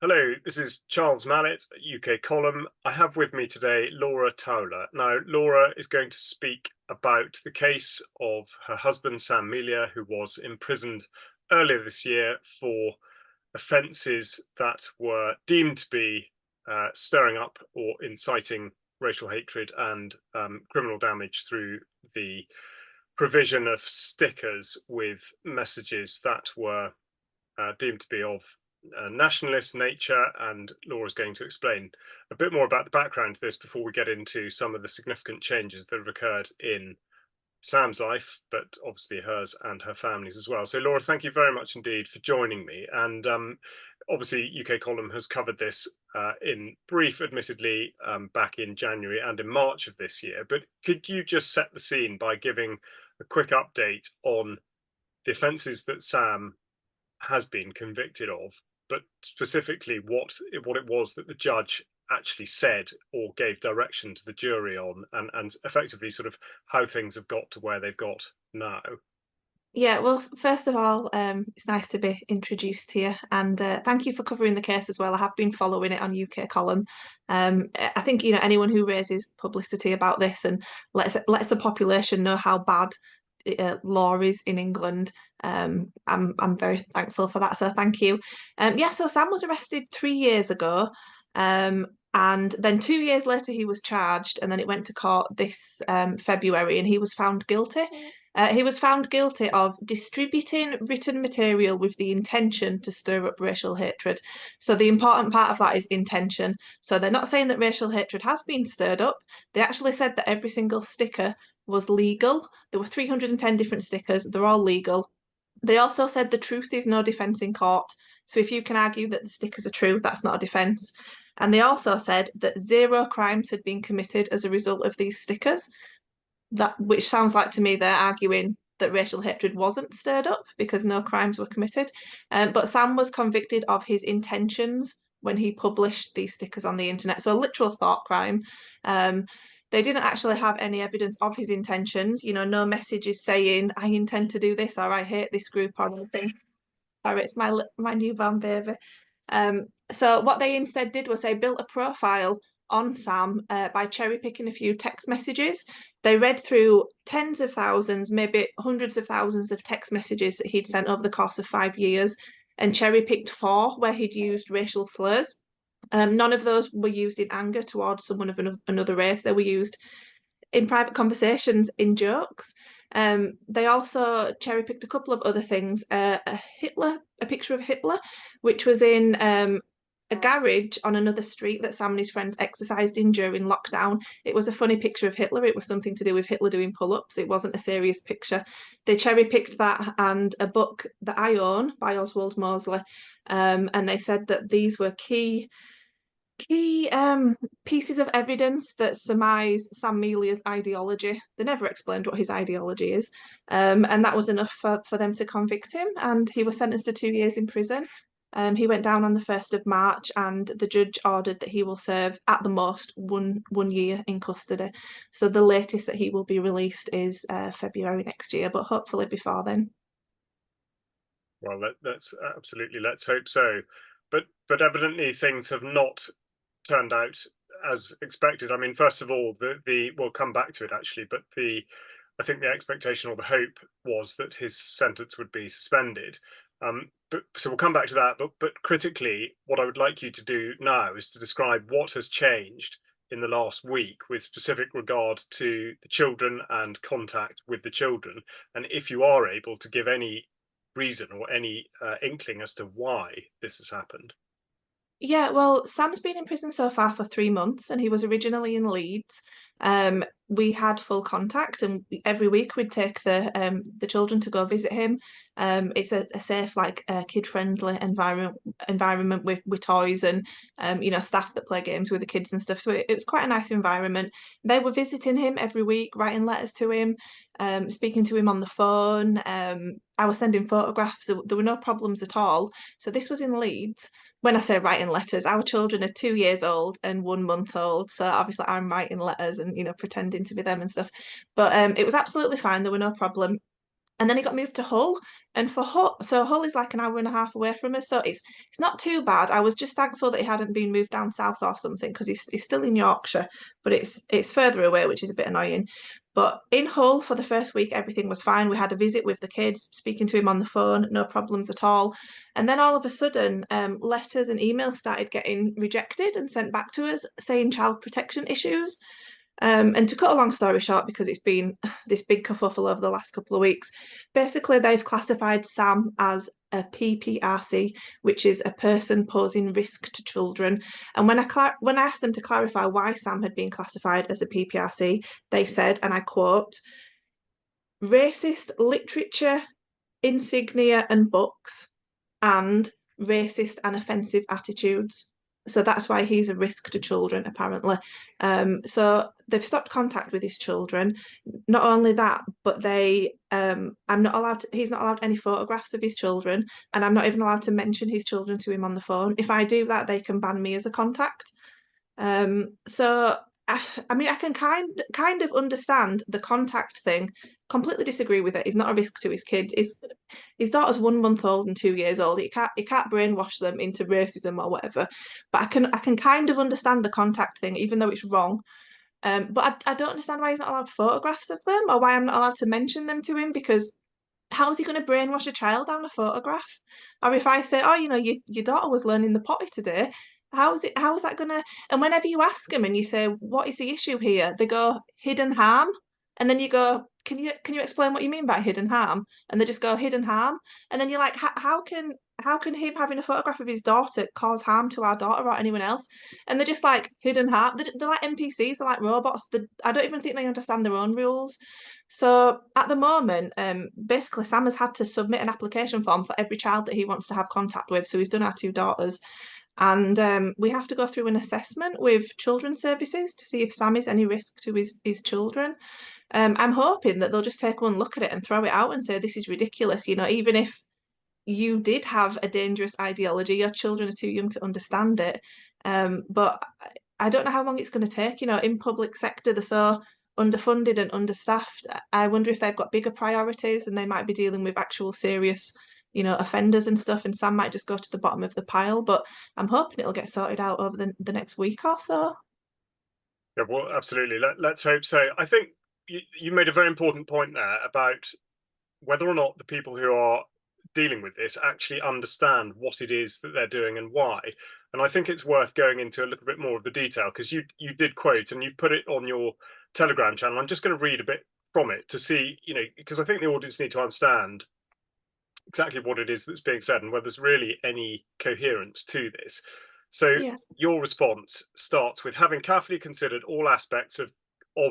Hello, this is Charles Malet, UK column. I have with me today Laura Towler. Now, Laura is going to speak about the case of her husband, Sam Melia, who was imprisoned earlier this year for offences that were deemed to be stirring up or inciting racial hatred and criminal damage through the provision of stickers with messages that were deemed to be of nationalist nature, and Laura's going to explain a bit more about the background to this before we get into some of the significant changes that have occurred in Sam's life, but obviously hers and her family's as well. So, Laura, thank you very much indeed for joining me. And obviously, UK Column has covered this in brief, admittedly, back in January and in March of this year. But could you just set the scene by giving a quick update on the offences that Sam has been convicted of, but specifically what it was that the judge actually said or gave direction to the jury on, and effectively sort of how things have got to where they've got now. Yeah, well, first of all, it's nice to be introduced here, and thank you for covering the case as well. I have been following it on UK Column. I think anyone who raises publicity about this and lets the population know how bad law is in England. I'm very thankful for that. So thank you. Yeah, so Sam was arrested 3 years ago. And then 2 years later, he was charged, and then it went to court this February, and he was found guilty. He was found guilty of distributing written material with the intention to stir up racial hatred. So the important part of that is intention. So they're not saying that racial hatred has been stirred up. They actually said that every single sticker was legal. There were 310 different stickers. They're all legal. They also said the truth is no defence in court. So if you can argue that the stickers are true, that's not a defence. And they also said that zero crimes had been committed as a result of these stickers. That which sounds like to me they're arguing that racial hatred wasn't stirred up because no crimes were committed. But Sam was convicted of his intentions when he published these stickers on the internet. So a literal thought crime. They didn't actually have any evidence of his intentions. No messages saying I intend to do this or I hate this group or anything. Or it's my newborn baby. So what they instead did was they built a profile on Sam by cherry picking a few text messages. They read through tens of thousands, maybe hundreds of thousands of text messages that he'd sent over the course of 5 years, and cherry picked four where he'd used racial slurs. None of those were used in anger towards someone of another race. They were used in private conversations in jokes. They also cherry picked a couple of other things. A picture of Hitler, which was in a garage on another street that Sam and his friends exercised in during lockdown. It was a funny picture of Hitler. It was something to do with Hitler doing pull-ups. It wasn't a serious picture. They cherry picked that and a book that I own by Oswald Mosley. And they said that these were key pieces of evidence that surmise Sam Melia's ideology. They never explained what his ideology is. And that was enough for them to convict him. And he was sentenced to 2 years in prison. He went down on the 1st of March, and the judge ordered that he will serve at the most one year in custody. So the latest that he will be released is February next year, but hopefully before then. Well, that's absolutely, let's hope so. But evidently things have not turned out as expected. I mean, first of all, the we'll come back to it actually, but I think the expectation or the hope was that his sentence would be suspended. But so we'll come back to that. But critically, what I would like you to do now is to describe what has changed in the last week with specific regard to the children and contact with the children, and if you are able to give any reason or any inkling as to why this has happened. Yeah, well, Sam's been in prison so far for 3 months, and he was originally in Leeds. We had full contact, and every week we'd take the children to go visit him. It's a safe, like kid-friendly environment with toys and staff that play games with the kids and stuff. So it was quite a nice environment. They were visiting him every week, writing letters to him, speaking to him on the phone. I was sending photographs. So there were no problems at all. So this was in Leeds. When I say writing letters, our children are 2 years old and 1 month old. So obviously I'm writing letters and, pretending to be them and stuff. But it was absolutely fine. There were no problem. And then he got moved to Hull. And for Hull, so Hull is like an hour and a half away from us, so it's not too bad. I was just thankful that he hadn't been moved down south or something because he's still in Yorkshire, but it's further away, which is a bit annoying. But in Hull for the first week, everything was fine. We had a visit with the kids, speaking to him on the phone, no problems at all. And then all of a sudden, letters and emails started getting rejected and sent back to us saying child protection issues. And to cut a long story short, because it's been this big kerfuffle over the last couple of weeks, basically they've classified Sam as a PPRC, which is a person posing risk to children. And when I asked them to clarify why Sam had been classified as a PPRC, they said, and I quote, racist literature, insignia, and books, and racist and offensive attitudes. So that's why he's a risk to children, apparently. So they've stopped contact with his children. Not only that, but I'm not allowed he's not allowed any photographs of his children, and I'm not even allowed to mention his children to him on the phone. If I do that, they can ban me as a contact. So I mean, I can kind of understand the contact thing. Completely disagree with it. He's not a risk to his kids. His daughter's 1 month old and 2 years old. He can't brainwash them into racism or whatever. But I can kind of understand the contact thing, even though it's wrong. But I don't understand why he's not allowed photographs of them or why I'm not allowed to mention them to him because how is he going to brainwash a child down a photograph? Or if I say, oh, your daughter was learning the potty today, how is that gonna? And whenever you ask them and you say, what is the issue here? They go, hidden harm. And then you go, can you explain what you mean by hidden harm? And they just go, hidden harm. And then you're like, how can him having a photograph of his daughter cause harm to our daughter or anyone else? And they're just like hidden harm. They're like NPCs, they're like robots. I don't even think they understand their own rules. So at the moment, basically Sam has had to submit an application form for every child that he wants to have contact with. So he's done our two daughters. And we have to go through an assessment with children's services to see if Sam is any risk to his children. I'm hoping that they'll just take one look at it and throw it out and say, this is ridiculous. Even if you did have a dangerous ideology, your children are too young to understand it. But I don't know how long it's going to take. In public sector, they're so underfunded and understaffed. I wonder if they've got bigger priorities and they might be dealing with actual serious, offenders and stuff, and Sam might just go to the bottom of the pile. But I'm hoping it'll get sorted out over the next week or so. Yeah, well, absolutely. Let's hope so. I think you made a very important point there about whether or not the people who are dealing with this actually understand what it is that they're doing and why. And I think it's worth going into a little bit more of the detail because you did quote and you've put it on your Telegram channel. I'm just going to read a bit from it to see, because I think the audience need to understand exactly what it is that's being said and whether there's really any coherence to this. So Yeah. your response starts with having carefully considered all aspects of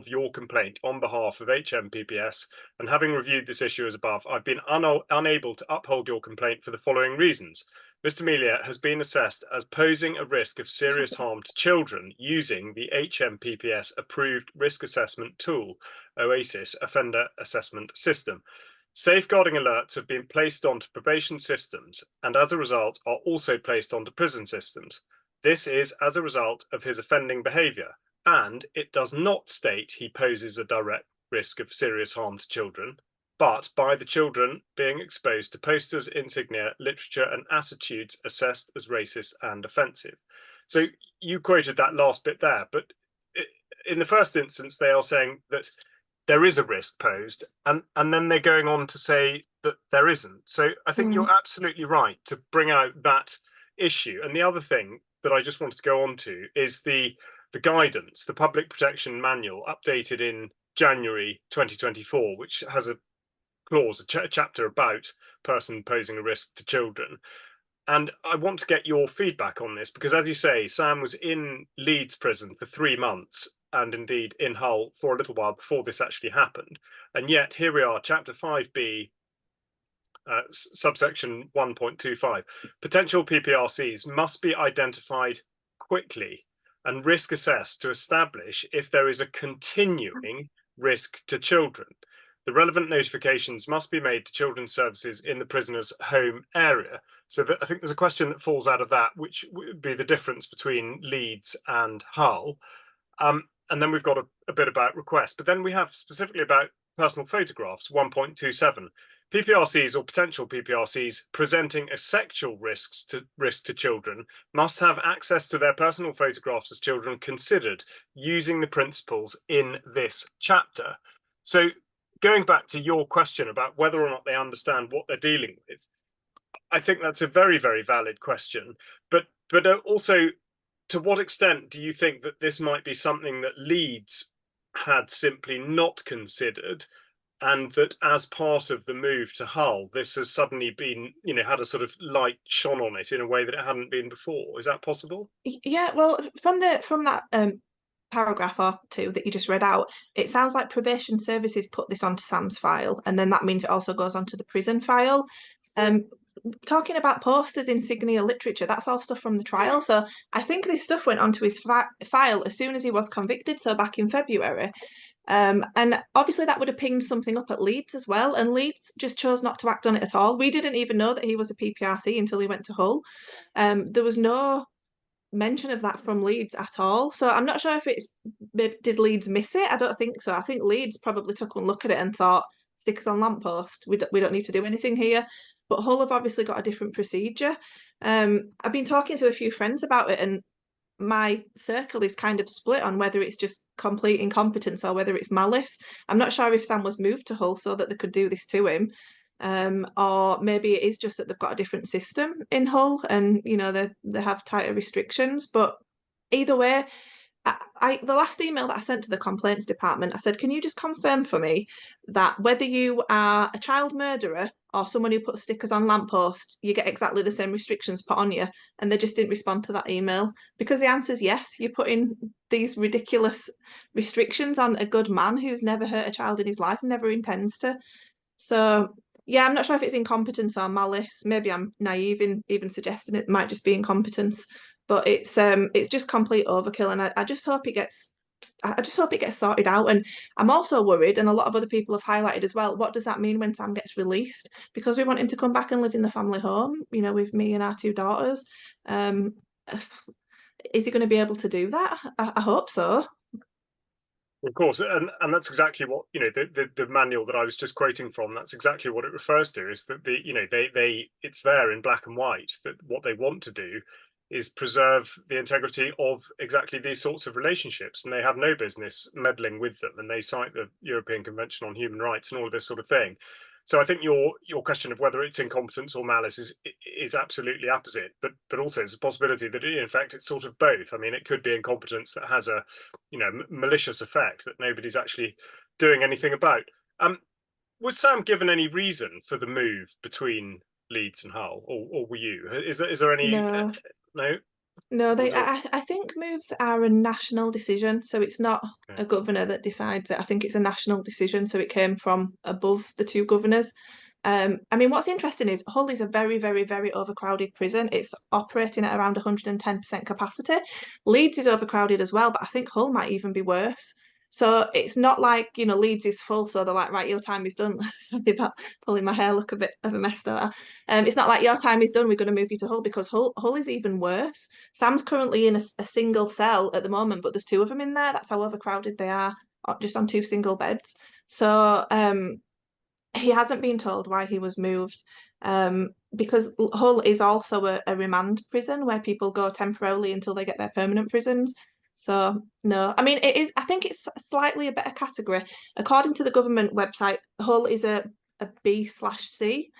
your complaint on behalf of HMPPS and having reviewed this issue as above, I've been unable to uphold your complaint for the following reasons. Mr. Melia has been assessed as posing a risk of serious harm to children using the HMPPS approved risk assessment tool, OASIS Offender Assessment System. Safeguarding alerts have been placed onto probation systems and as a result are also placed onto prison systems. This is as a result of his offending behaviour, and it does not state he poses a direct risk of serious harm to children, but by the children being exposed to posters, insignia, literature, and attitudes assessed as racist and offensive. So you quoted that last bit there, but in the first instance, they are saying that there is a risk posed, and then they're going on to say that there isn't. So I think Mm. you're absolutely right to bring out that issue. And the other thing that I just wanted to go on to is the guidance, the public protection manual updated in January 2024, which has a clause, a chapter about person posing a risk to children. And I want to get your feedback on this because, as you say, Sam was in Leeds prison for 3 months and indeed in Hull for a little while before this actually happened. And yet here we are, chapter 5B, subsection 1.25. Potential PPRCs must be identified quickly and risk assessed to establish if there is a continuing risk to children. The relevant notifications must be made to children's services in the prisoner's home area. So I think there's a question that falls out of that, which would be the difference between Leeds and Hull. And then we've got a bit about requests, but then we have specifically about personal photographs, 1.27. PPRCs or potential PPRCs presenting a sexual risk to children must have access to their personal photographs as children considered using the principles in this chapter. So going back to your question about whether or not they understand what they're dealing with, I think that's a very, very valid question. But also, to what extent do you think that this might be something that Leeds had simply not considered, and that as part of the move to Hull, this has suddenly been, had a sort of light shone on it in a way that it hadn't been before? Is that possible? Yeah, well, from that paragraph or two that you just read out, it sounds like probation services put this onto Sam's file, and then that means it also goes onto the prison file. Um, Talking about posters, insignia, literature, that's all stuff from the trial. So I think this stuff went onto his file as soon as he was convicted, so back in February. And obviously that would have pinged something up at Leeds as well, and Leeds just chose not to act on it at all. We didn't even know that he was a PPRC until he went to Hull. There was no mention of that from Leeds at all. So I'm not sure if did Leeds miss it? I don't think so. I think Leeds probably took one look at it and thought, stickers on lamppost, we don't need to do anything here. But Hull have obviously got a different procedure. I've been talking to a few friends about it, and my circle is kind of split on whether it's just complete incompetence or whether it's malice. I'm not sure if Sam was moved to Hull so that they could do this to him, or maybe it is just that they've got a different system in Hull, and they have tighter restrictions. But either way, the last email that I sent to the complaints department, I said, can you just confirm for me that whether you are a child murderer or someone who puts stickers on lampposts, you get exactly the same restrictions put on you? And they just didn't respond to that email, because the answer is yes. You're putting these ridiculous restrictions on a good man who's never hurt a child in his life and never intends to. So yeah, I'm not sure if it's incompetence or malice. Maybe I'm naive in even suggesting it might just be incompetence, but it's just complete overkill, and I just hope it gets. I just hope it gets sorted out. And I'm also worried, and a lot of other people have highlighted as well, what does that mean when Sam gets released? Because we want him to come back and live in the family home, with me and our two daughters. Um, is he going to be able to do that? I hope so. Of course, and that's exactly what the manual that I was just quoting from. That's exactly what it refers to. Is that they it's there in black and white that what they want to do is preserve the integrity of exactly these sorts of relationships, and they have no business meddling with them. And they cite the European Convention on Human Rights and all of this sort of thing. So I think your question of whether it's incompetence or malice is absolutely apposite, but also it's a possibility that in fact it's sort of both. I mean, it could be incompetence that has a malicious effect that nobody's actually doing anything about. Was Sam given any reason for the move between Leeds and Hull, or were you? Is there any? No. No. No, Was it? I think moves are a national decision, so it's not Okay. a governor that decides it. I think it's a national decision, so it came from above the two governors. I mean, what's interesting is Hull is a very, very, very overcrowded prison. It's operating at around 110% capacity. Leeds is overcrowded as well, but I think Hull might even be worse. So it's not like, Leeds is full, so they're like, right, your time is done. Sorry about pulling my hair, look a bit of a mess there. It's not like your time is done, we're going to move you to Hull, because Hull is even worse. Sam's currently in a single cell at the moment, but there's two of them in there. That's how overcrowded they are, just on two single beds. So he hasn't been told why he was moved, because Hull is also a remand prison where people go temporarily until they get their permanent prisons. So no, I mean it is. I think it's slightly a better category. According to the government website, Hull is a B/C,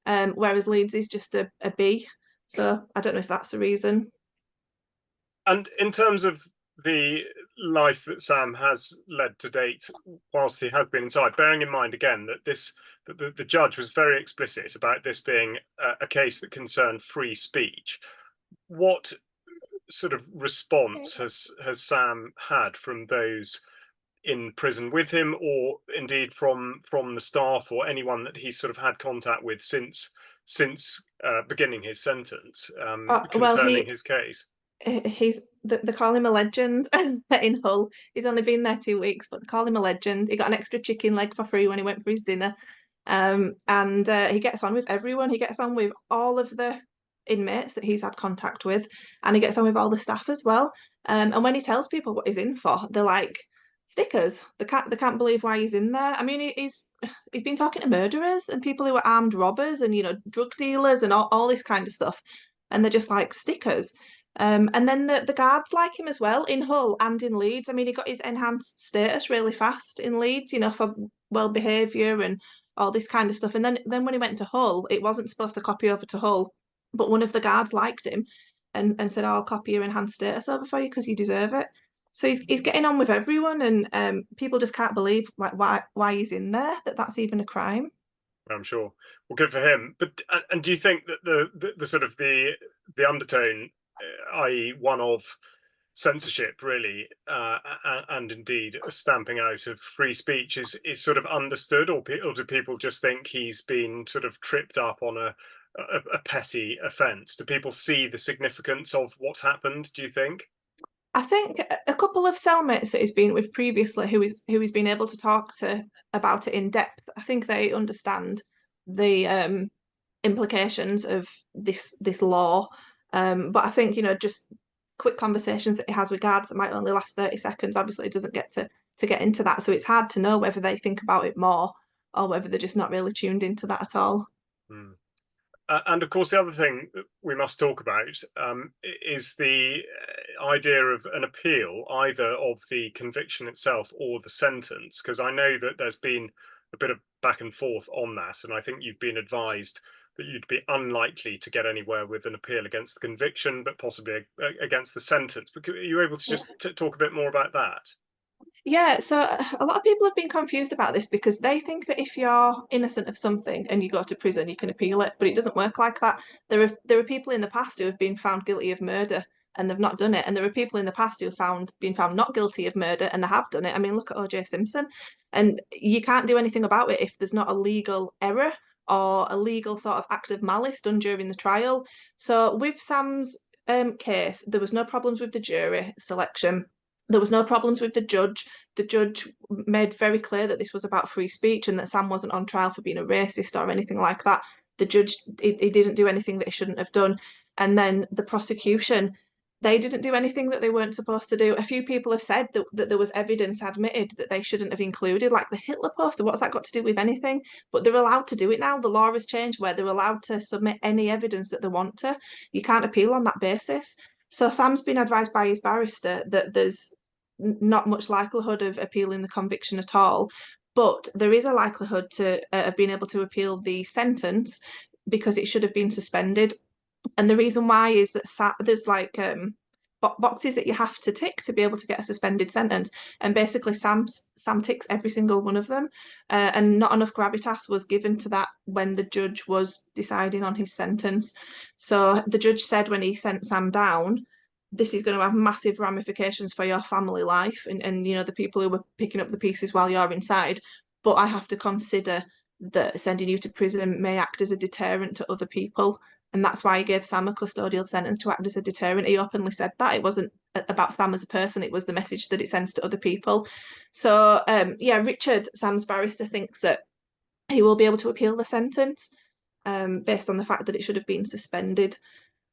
whereas Leeds is just a B. So I don't know if that's the reason. And in terms of the life that Sam has led to date, whilst he has been inside, bearing in mind again that the judge was very explicit about this being a case that concerned free speech. What sort of response has Sam had from those in prison with him, or indeed from the staff or anyone that he's sort of had contact with since beginning his sentence, Well, concerning his case? they call him a legend in Hull. He's only been there 2 weeks, but they call him a legend. He got an extra chicken leg for free when he went for his dinner. And he gets on with everyone. He gets on with all of the inmates that he's had contact with, and he gets on with all the staff as well. And when he tells people what he's in for, they're like, Stickers. They can't believe why he's in there. I mean, he's been talking to murderers and people who are armed robbers and drug dealers and all this kind of stuff, and they're just like stickers. And then the guards like him as well in Hull and in Leeds. I mean, he got his enhanced status really fast in Leeds, for well behaviour and all this kind of stuff. And then when he went to Hull, it wasn't supposed to copy over to Hull, but one of the guards liked him and said, "Oh, I'll copy your enhanced status over for you because you deserve it." So he's getting on with everyone, and people just can't believe like why he's in there. That's even a crime. I'm sure. Well, good for him. But and do you think that the sort of the undertone, i.e., one of censorship, really, and indeed a stamping out of free speech, is sort of understood, or do people just think he's been sort of tripped up on a petty offence? Do people see the significance of what's happened? Do you think? I think a couple of cellmates that he's been with previously, who he's been able to talk to about it in depth, I think they understand the implications of this law. But I think just quick conversations that he has with guards that might only last 30 seconds. Obviously, it doesn't get to get into that, so it's hard to know whether they think about it more or whether they're just not really tuned into that at all. Hmm. And of course, the other thing that we must talk about is the idea of an appeal, either of the conviction itself or the sentence, because I know that there's been a bit of back and forth on that, and I think you've been advised that you'd be unlikely to get anywhere with an appeal against the conviction, but possibly against the sentence. But are you able to just talk a bit more about that? Yeah, so a lot of people have been confused about this because they think that if you're innocent of something and you go to prison, you can appeal it, but it doesn't work like that. There are people in the past who have been found guilty of murder and they've not done it, and there are people in the past who have been found not guilty of murder and they have done it. I mean, look at O.J. Simpson, and you can't do anything about it if there's not a legal error or a legal sort of act of malice done during the trial. So with Sam's case, there was no problems with the jury selection. There was no problems with the judge. The judge made very clear that this was about free speech and that Sam wasn't on trial for being a racist or anything like that. The judge, he didn't do anything that he shouldn't have done. And then the prosecution, they didn't do anything that they weren't supposed to do. A few people have said that there was evidence admitted that they shouldn't have included, like the Hitler poster. What's that got to do with anything? But they're allowed to do it now. The law has changed where they're allowed to submit any evidence that they want to. You can't appeal on that basis. So Sam's been advised by his barrister that there's not much likelihood of appealing the conviction at all, but there is a likelihood to of being able to appeal the sentence because it should have been suspended. And the reason why is that there's like boxes that you have to tick to be able to get a suspended sentence, and basically Sam ticks every single one of them, and not enough gravitas was given to that when the judge was deciding on his sentence. So the judge said when he sent Sam down, this is going to have massive ramifications for your family life and the people who were picking up the pieces while you're inside. But I have to consider that sending you to prison may act as a deterrent to other people. And that's why he gave Sam a custodial sentence to act as a deterrent. He openly said that it wasn't about Sam as a person, it was the message that it sends to other people. So, yeah, Richard, Sam's barrister, thinks that he will be able to appeal the sentence based on the fact that it should have been suspended.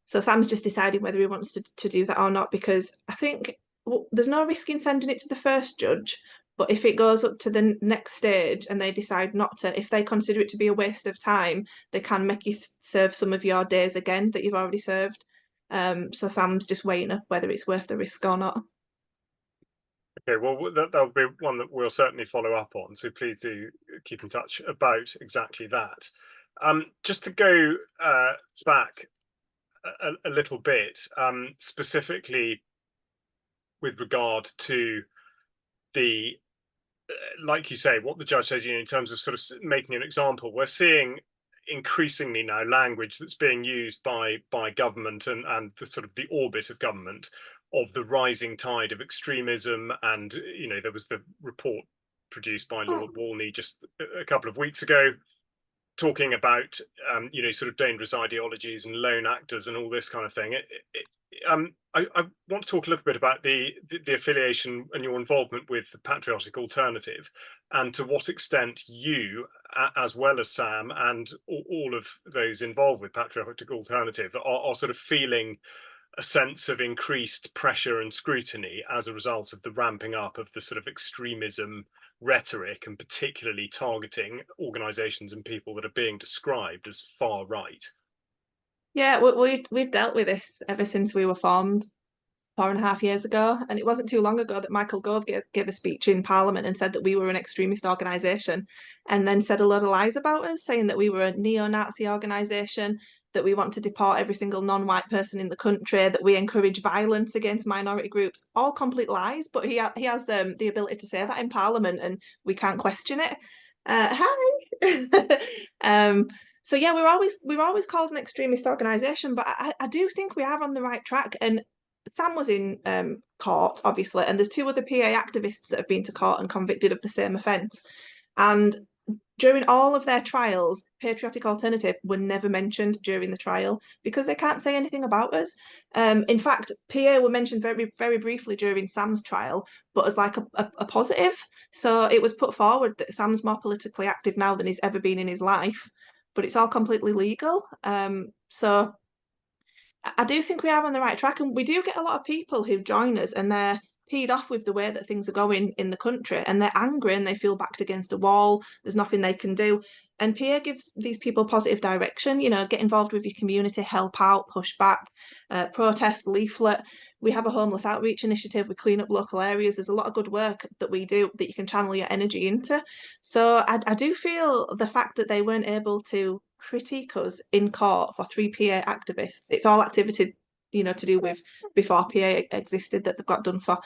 So Sam's just deciding whether he wants to do that or not, because I think there's no risk in sending it to the first judge. But if it goes up to the next stage and they decide not to, if they consider it to be a waste of time, they can make you serve some of your days again that you've already served. So Sam's just weighing up whether it's worth the risk or not. Okay, well, that'll be one that we'll certainly follow up on. So please do keep in touch about exactly that. Just to go back a little bit, specifically with regard to the, like you say, what the judge says, in terms of sort of making an example, we're seeing increasingly now language that's being used by government and the sort of the orbit of government of the rising tide of extremism. And there was the report produced by Lord Walney just a couple of weeks ago talking about sort of dangerous ideologies and lone actors and all this kind of thing. I want to talk a little bit about the affiliation and your involvement with the Patriotic Alternative, and to what extent you, as well as Sam and all of those involved with Patriotic Alternative, are sort of feeling a sense of increased pressure and scrutiny as a result of the ramping up of the sort of extremism rhetoric, and particularly targeting organisations and people that are being described as far right. Yeah, we've dealt with this ever since we were formed 4.5 years ago, and it wasn't too long ago that Michael Gove gave a speech in Parliament and said that we were an extremist organisation, and then said a lot of lies about us, saying that we were a neo-Nazi organisation, that we want to deport every single non-white person in the country, that we encourage violence against minority groups. All complete lies, but he has the ability to say that in Parliament, and we can't question it. Hi. um, so yeah, we're always called an extremist organisation, but I do think we are on the right track. And Sam was in court, obviously, and there's two other PA activists that have been to court and convicted of the same offence. And during all of their trials, Patriotic Alternative were never mentioned during the trial because they can't say anything about us. In fact, PA were mentioned very, very briefly during Sam's trial, but as like a positive. So it was put forward that Sam's more politically active now than he's ever been in his life, but it's all completely legal. So I do think we are on the right track, and we do get a lot of people who join us and they're peed off with the way that things are going in the country, and they're angry and they feel backed against a wall. There's nothing they can do. And PA gives these people positive direction, get involved with your community, help out, push back, protest, leaflet. We have a homeless outreach initiative. We clean up local areas. There's a lot of good work that we do that you can channel your energy into. So I do feel the fact that they weren't able to critique us in court for three PA activists. It's all activity, to do with before PA existed that they've got done for.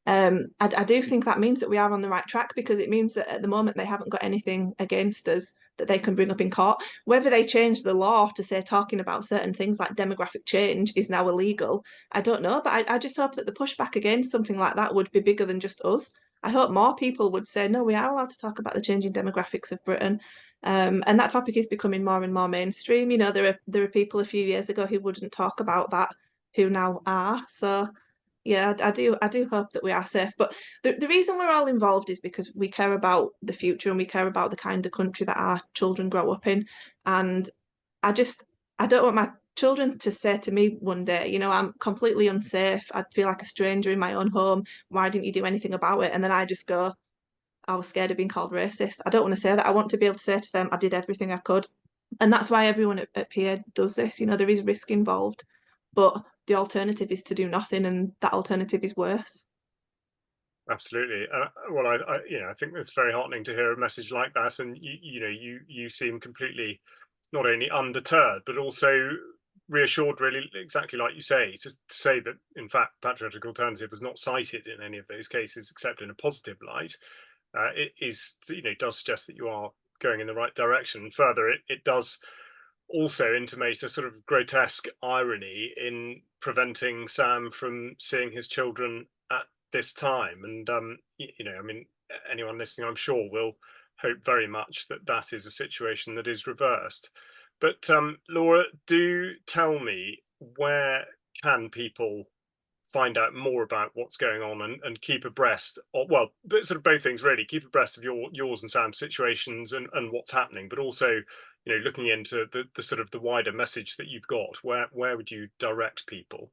I do think that means that we are on the right track, because it means that at the moment they haven't got anything against us that they can bring up in court. Whether they change the law to say talking about certain things like demographic change is now illegal, I don't know. But I just hope that the pushback against something like that would be bigger than just us. I hope more people would say, no, we are allowed to talk about the changing demographics of Britain. And that topic is becoming more and more mainstream. There are people a few years ago who wouldn't talk about that, who now are. So yeah, I do hope that we are safe. But the reason we're all involved is because we care about the future, and we care about the kind of country that our children grow up in. And I just I don't want my children to say to me one day, I'm completely unsafe. I'd feel like a stranger in my own home. Why didn't you do anything about it? And then I just go, I was scared of being called racist. I don't want to say that. I want to be able to say to them, I did everything I could. And that's why everyone at PA does this. There is risk involved, but the alternative is to do nothing, and that alternative is worse. Absolutely. Well, I think it's very heartening to hear a message like that, and you seem completely not only undeterred but also reassured. Really, exactly like you say, to say that in fact Patriotic Alternative was not cited in any of those cases except in a positive light. It is, does suggest that you are going in the right direction. Further, it does also intimate a sort of grotesque irony in preventing Sam from seeing his children at this time. And I mean, anyone listening, I'm sure, will hope very much that that is a situation that is reversed. But Laura, do tell me, where can people find out more about what's going on, and keep abreast of, well, sort of both things really, keep abreast of yours and Sam's situations, and what's happening, but also looking into the sort of the wider message that you've got? Where would you direct people?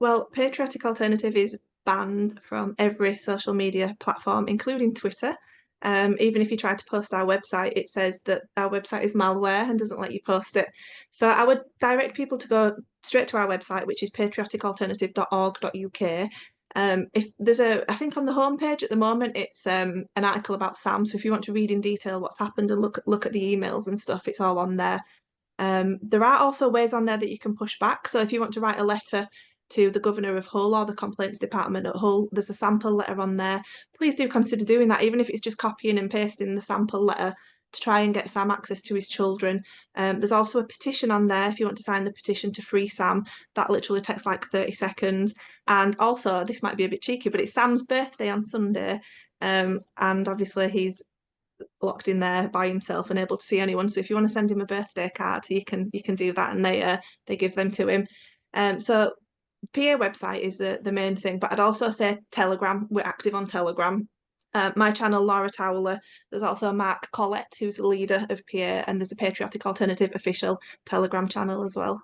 Well, Patriotic Alternative is banned from every social media platform, including Twitter. Even if you try to post our website, it says that our website is malware and doesn't let you post it. So I would direct people to go straight to our website, which is patrioticalternative.org.uk. If there's I think on the homepage at the moment, it's an article about Sam. So if you want to read in detail what's happened and look at the emails and stuff, it's all on there. There are also ways on there that you can push back. So if you want to write a letter to the governor of Hull or the complaints department at Hull, there's a sample letter on there. Please do consider doing that, even if it's just copying and pasting the sample letter to try and get Sam access to his children. There's also a petition on there if you want to sign the petition to free Sam. That literally takes like 30 seconds. And also, this might be a bit cheeky, but it's Sam's birthday on Sunday. And obviously he's locked in there by himself, unable to see anyone. So if you want to send him a birthday card, you can do that, and they give them to him. So PA website is the main thing, but I'd also say Telegram. We're active on Telegram. My channel, Laura Towler. There's also Mark Collett, who's the leader of PA, and there's a Patriotic Alternative official Telegram channel as well.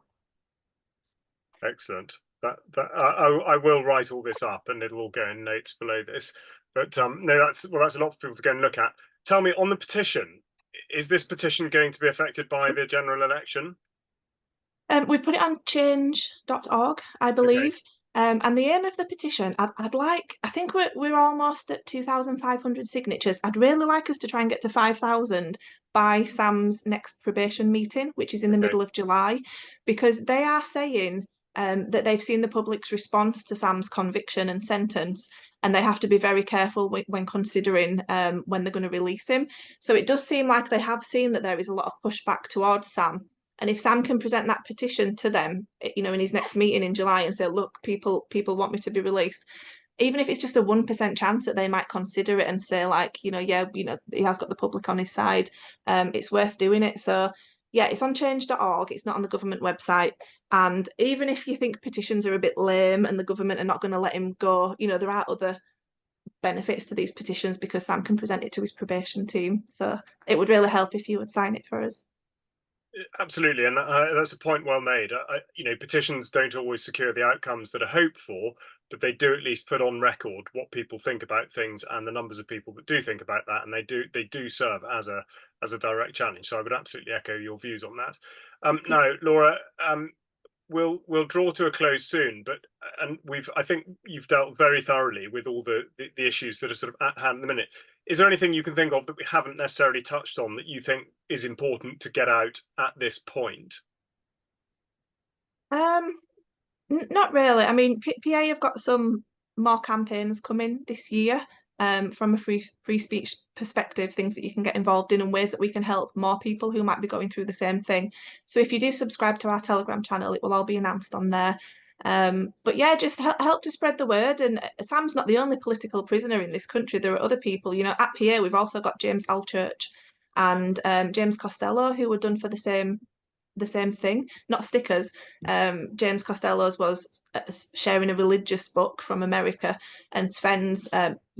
Excellent. I will write all this up, and it'll all go in notes below this. But no, that's a lot for people to go and look at. Tell me, on the petition, is this petition going to be affected by the general election? We put it on change.org, I Okay, believe. And the aim of the petition, I'd like, I think we're almost at 2,500 signatures. I'd really like us to try and get to 5,000 by Sam's next probation meeting, which is in the okay. middle of July, because they are saying that they've seen the public's response to Sam's conviction and sentence, and they have to be very careful when considering when they're going to release him. So it does seem like they have seen that there is a lot of pushback towards Sam. And if Sam can present that petition to them, in his next meeting in July and say, look, people want me to be released, even if it's just a 1% chance that they might consider it and say, like, yeah, he has got the public on his side, it's worth doing it. So yeah, it's on change.org, it's not on the government website. And even if you think petitions are a bit lame and the government are not going to let him go, there are other benefits to these petitions because Sam can present it to his probation team. So it would really help if you would sign it for us. Absolutely, and that's a point well made. Petitions don't always secure the outcomes that are hoped for, but they do at least put on record what people think about things and the numbers of people that do think about that, and they do serve as a direct challenge. So I would absolutely echo your views on that. Now, Laura, we'll draw to a close soon, but and I think you've dealt very thoroughly with all the issues that are sort of at hand at the minute. Is there anything you can think of that we haven't necessarily touched on that you think is important to get out at this point? Um, Not really. I mean, PA have got some more campaigns coming this year, from a free speech perspective, things that you can get involved in and ways that we can help more people who might be going through the same thing. So if you do subscribe to our Telegram channel, it will all be announced on there. But yeah, just help to spread the word. And Sam's not the only political prisoner in this country. There are other people. At PA, we've also got James Alchurch and James Costello, who were done for the same thing, not stickers. James Costello's was sharing a religious book from America, and Sven's,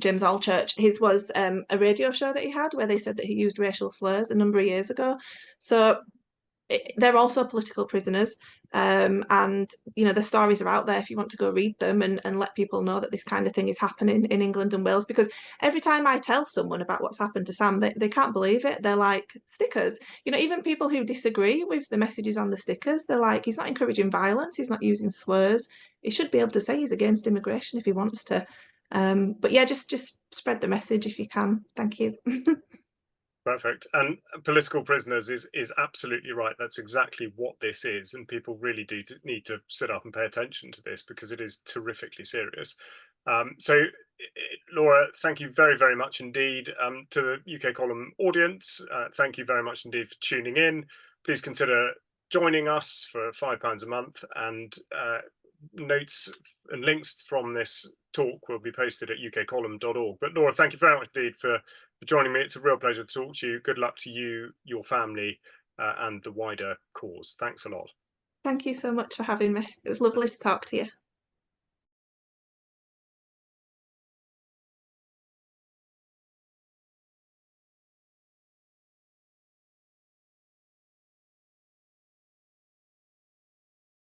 James Alchurch, his was a radio show that he had where they said that he used racial slurs a number of years ago. So they're also political prisoners, and the stories are out there if you want to go read them and let people know that this kind of thing is happening in England and Wales. Because every time I tell someone about what's happened to Sam, they can't believe it. They're like, stickers. Even people who disagree with the messages on the stickers, they're like, he's not encouraging violence, he's not using slurs, he should be able to say he's against immigration if he wants to. But yeah, just spread the message if you can. Thank you. Perfect. And political prisoners is absolutely right. That's exactly what this is, and people really do need to sit up and pay attention to this because it is terrifically serious. So, Laura, thank you very, very much indeed. To the UK Column audience, thank you very much indeed for tuning in. Please consider joining us for £5 a month, and notes and links from this talk will be posted at ukcolumn.org. But Laura, thank you very much indeed for joining me. It's a real pleasure to talk to you. Good luck to you, your family, and the wider cause. Thanks a lot. Thank you so much for having me. It was lovely to talk to you.